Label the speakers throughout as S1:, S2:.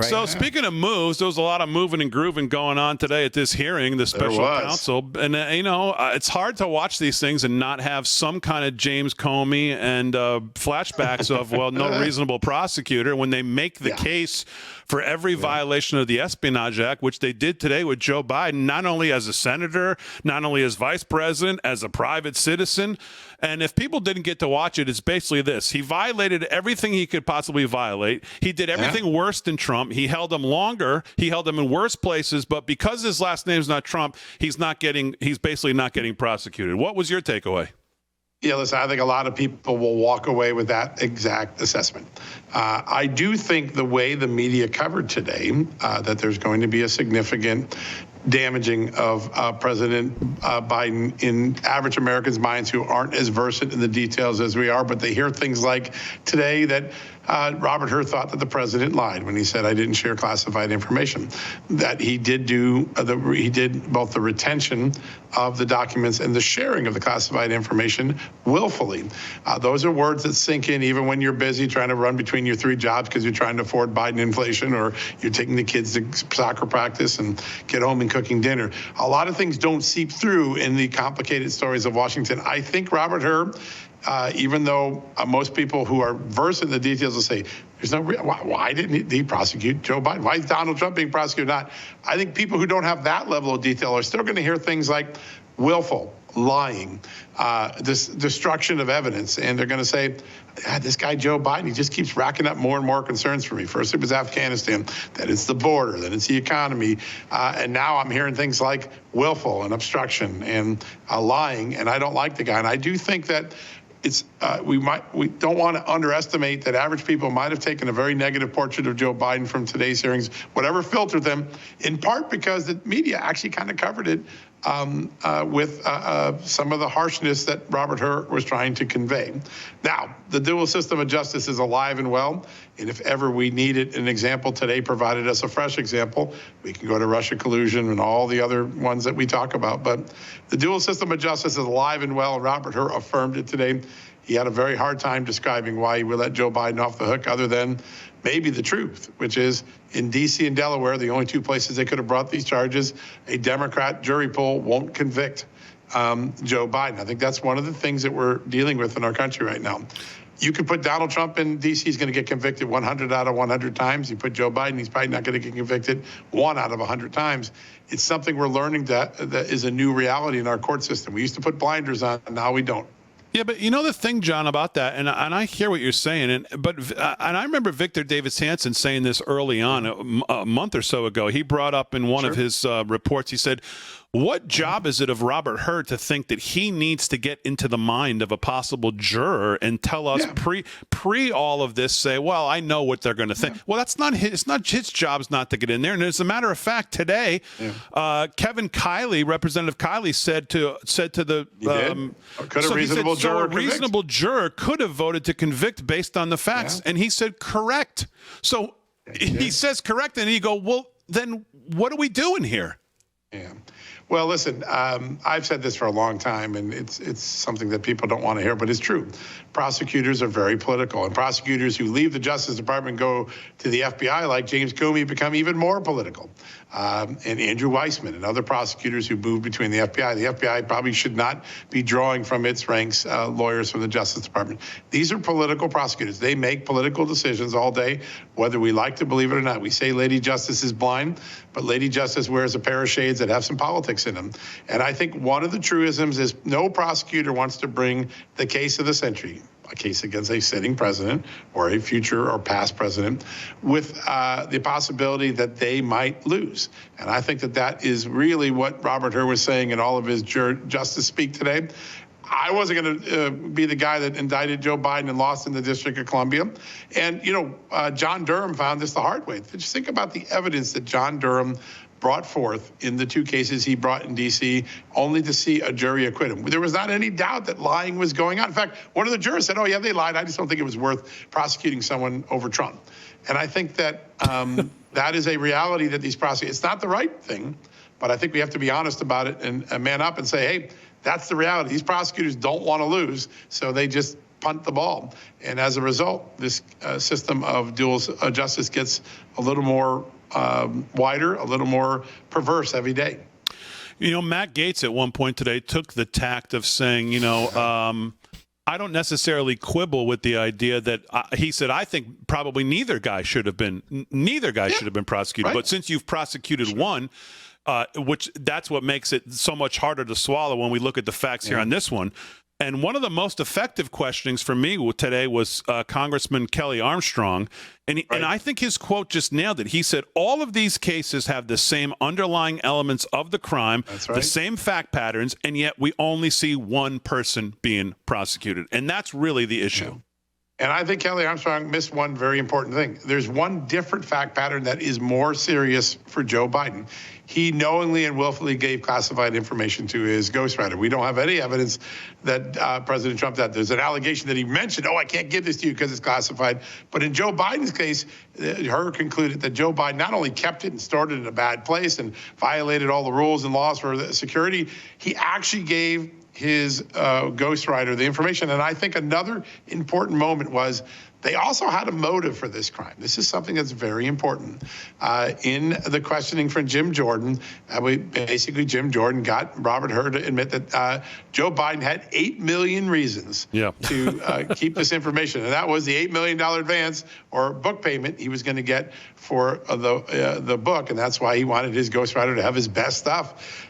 S1: right
S2: So
S1: now.
S2: speaking of moves, there was a lot of moving and grooving going on today at this hearing, the special counsel. And, it's hard to watch these things and not have some kind of James Comey and flashbacks of, well, no reasonable prosecutor when they make the case for every violation of the Espionage Act, which they did today with Joe Biden, not only as a senator, not only as vice president, as a private citizen. And if people didn't get to watch it, it's basically this. He violated everything he could possibly violate. He did everything worse than Trump. He held him longer. He held him in worse places. But because his last name's not Trump, he's basically not getting prosecuted. What was your takeaway?
S3: Yeah, listen, I think a lot of people will walk away with that exact assessment. I do think the way the media covered today, that there's going to be a significant damaging of President Biden in average Americans' minds who aren't as versed in the details as we are, but they hear things like today that Robert Hur thought that the president lied when he said, I didn't share classified information. That he did he did both the retention of the documents and the sharing of the classified information willfully. Those are words that sink in even when you're busy trying to run between your 3 jobs because you're trying to afford Biden inflation, or you're taking the kids to soccer practice and get home and cooking dinner. A lot of things don't seep through in the complicated stories of Washington. I think Robert Hur, even though most people who are versed in the details will say, there's no why didn't he prosecute Joe Biden? Why is Donald Trump being prosecuted? Not. I think people who don't have that level of detail are still going to hear things like willful, lying, this destruction of evidence, and they're going to say, this guy Joe Biden, he just keeps racking up more and more concerns for me. First it was Afghanistan, then it's the border, then it's the economy, and now I'm hearing things like willful and obstruction and lying, and I don't like the guy. And I do think that it's we don't want to underestimate that average people might have taken a very negative portrait of Joe Biden from today's hearings, whatever filtered them, in part because the media actually kind of covered it with some of the harshness that Robert Hur was trying to convey. Now, the dual system of justice is alive and well, and if ever we needed an example, today provided us a fresh example. We can go to Russia collusion and all the other ones that we talk about, but the dual system of justice is alive and well, and Robert Hur affirmed it today. He had a very hard time describing why he would let Joe Biden off the hook, other than maybe the truth, which is in D.C. and Delaware, the only 2 places they could have brought these charges, a Democrat jury pool won't convict Joe Biden. I think that's one of the things that we're dealing with in our country right now. You could put Donald Trump in D.C., he's going to get convicted 100 out of 100 times. You put Joe Biden, he's probably not going to get convicted 1 out of 100 times. It's something we're learning that is a new reality in our court system. We used to put blinders on, and now we don't.
S2: Yeah, but you know the thing, John, about that, and I hear what you're saying, and I remember Victor Davis Hanson saying this early on, a month or so ago. He brought up in one of his reports, he said, what job is it of Robert Hur to think that he needs to get into the mind of a possible juror and tell us pre all of this, say, well, I know what they're going to think. Well, that's not his. It's not his job's not to get in there. And as a matter of fact, today, Kevin Kiley, Representative Kiley, said to the
S3: could a reasonable juror
S2: a reasonable juror could have voted to convict based on the facts, and he said correct. So he says correct, and you go, well, then what are we doing here?
S3: Yeah. Well, listen, I've said this for a long time, and it's something that people don't want to hear, but it's true. Prosecutors are very political, and prosecutors who leave the Justice Department and go to the FBI, like James Comey, become even more political. And Andrew Weissman and other prosecutors who move between the FBI. The FBI probably should not be drawing from its ranks lawyers from the Justice Department. These are political prosecutors. They make political decisions all day, whether we like to believe it or not. We say Lady Justice is blind, but Lady Justice wears a pair of shades that have some politics in them. And I think one of the truisms is no prosecutor wants to bring the case of the century, a case against a sitting president or a future or past president, with the possibility that they might lose. And I think that that is really what Robert Hur was saying in all of his justice speak today. I wasn't going to be the guy that indicted Joe Biden and lost in the District of Columbia. And, John Durham found this the hard way. Just think about the evidence that John Durham brought forth in the 2 cases he brought in D.C., only to see a jury acquit him. There was not any doubt that lying was going on. In fact, one of the jurors said, oh, yeah, they lied. I just don't think it was worth prosecuting someone over Trump. And I think that that is a reality that these prosecutors, it's not the right thing, but I think we have to be honest about it and man up and say, hey, that's the reality. These prosecutors don't want to lose, so they just punt the ball. And as a result, this system of dual justice gets a little more wider, a little more perverse every day.
S2: You know, Matt Gaetz at one point today took the tact of saying, I don't necessarily quibble with the idea that he said, I think probably neither guy should have been prosecuted. Right. But since you've prosecuted one, which that's what makes it so much harder to swallow when we look at the facts here on this one. And one of the most effective questionings for me today was Congressman Kelly Armstrong. And I think his quote just nailed it. He said, all of these cases have the same underlying elements of the crime, the same fact patterns, and yet we only see one person being prosecuted. And that's really the issue.
S3: Yeah. And I think Kelly Armstrong missed one very important thing. There's one different fact pattern that is more serious for Joe Biden. He knowingly and willfully gave classified information to his ghostwriter. We don't have any evidence that President Trump did. There's an allegation that he mentioned, I can't give this to you because it's classified. But in Joe Biden's case, Hur concluded that Joe Biden not only kept it and stored it in a bad place and violated all the rules and laws for the security, he actually gave his ghostwriter the information. And I think another important moment was they also had a motive for this crime. This is something that's very important. In the questioning from Jim Jordan, Jim Jordan got Robert Hur to admit that Joe Biden had 8 million reasons to keep this information. And that was the $8 million advance or book payment he was going to get for the book. And that's why he wanted his ghostwriter to have his best stuff.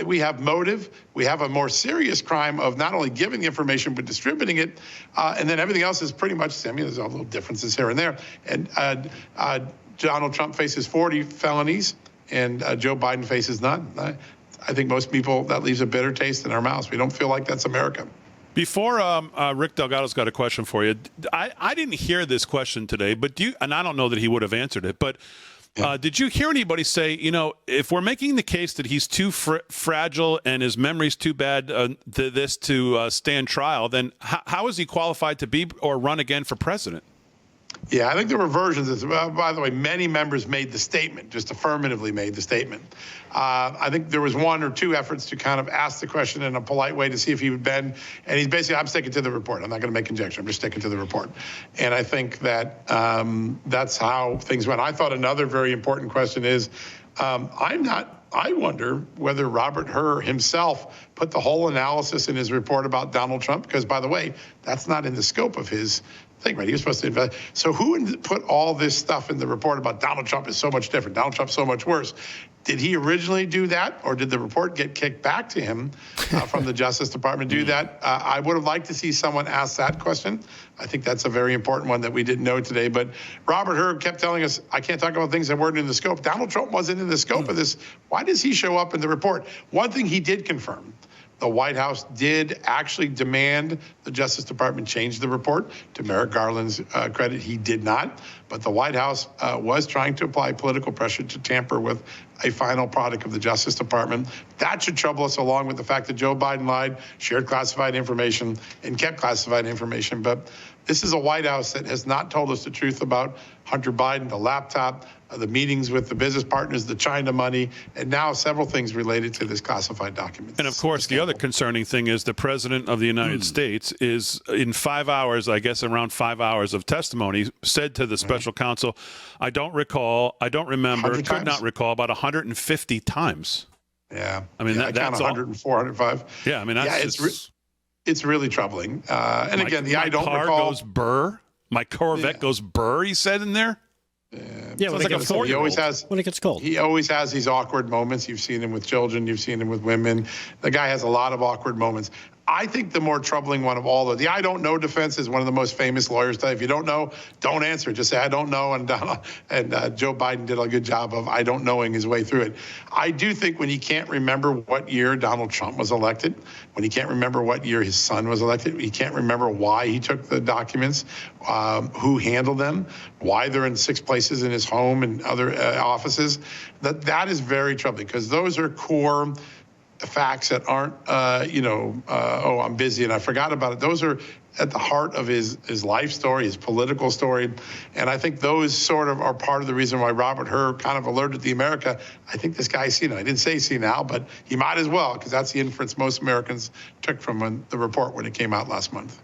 S3: We have motive. We have a more serious crime of not only giving the information, but distributing it. And then everything else is pretty much, there's all little differences here and there. And Donald Trump faces 40 felonies and Joe Biden faces none. I think most people, that leaves a bitter taste in our mouths. We don't feel like that's America.
S2: Before Rick Delgado's got a question for you. I didn't hear this question today, but and I don't know that he would have answered it, but did you hear anybody say, if we're making the case that he's too fragile and his memory's too bad to stand trial, then how is he qualified to be or run again for president?
S3: Yeah, I think there were versions. By the way, many members made the statement, just affirmatively made the statement. I think there was one or two efforts to kind of ask the question in a polite way to see if he would bend. And he's basically, I'm sticking to the report. I'm not going to make conjecture. I'm just sticking to the report. And I think that that's how things went. I thought another very important question is, I wonder whether Robert Hur himself put the whole analysis in his report about Donald Trump, because, by the way, that's not in the scope of his thing, right? He was supposed to invest. So who put all this stuff in the report about Donald Trump is so much different, Donald Trump's so much worse? Did he originally do that, or did the report get kicked back to him from the Justice Department do that? I would have liked to see someone ask that question. I think that's a very important one that we didn't know today. But Robert Hur kept telling us, I can't talk about things that weren't in the scope. Donald Trump wasn't in the scope of this. Why does he show up in the report? One thing he did confirm, the White House did actually demand the Justice Department change the report. To Merrick Garland's credit, he did not. But the White House was trying to apply political pressure to tamper with a final product of the Justice Department. That should trouble us, along with the fact that Joe Biden lied, shared classified information, and kept classified information. But this is a White House that has not told us the truth about Hunter Biden, the laptop, the meetings with the business partners, the China money, and now several things related to this classified document.
S2: And, of course, the other concerning thing is the President of the United States is, in 5 hours, I guess around 5 hours of testimony, said to the special counsel, I don't recall, I don't remember, could not recall, about 150 times.
S3: Yeah.
S2: I mean,
S3: that's 104, 105.
S2: Yeah, I mean, that's
S3: it's really troubling. And again, the I don't recall.
S2: My car goes burr. My Corvette goes burr, he said in there.
S1: Yeah,
S2: it's like a 4-year-old.
S1: When it gets cold.
S3: He always has these awkward moments. You've seen him with children. You've seen him with women. The guy has a lot of awkward moments. I think the more troubling one of all the I don't know defense is one of the most famous lawyers today. If you don't know, don't answer. Just say, I don't know. And Joe Biden did a good job of I don't knowing his way through it. I do think when he can't remember what year Donald Trump was elected, when he can't remember what year his son was elected, he can't remember why he took the documents, who handled them, why they're in 6 places in his home and other offices, that is very troubling, because those are core facts that aren't, I'm busy and I forgot about it. Those are at the heart of his life story, his political story. And I think those sort of are part of the reason why Robert Hur kind of alerted the America. I think this guy's senile. I didn't say senile, but he might as well, because that's the inference most Americans took from the report when it came out last month.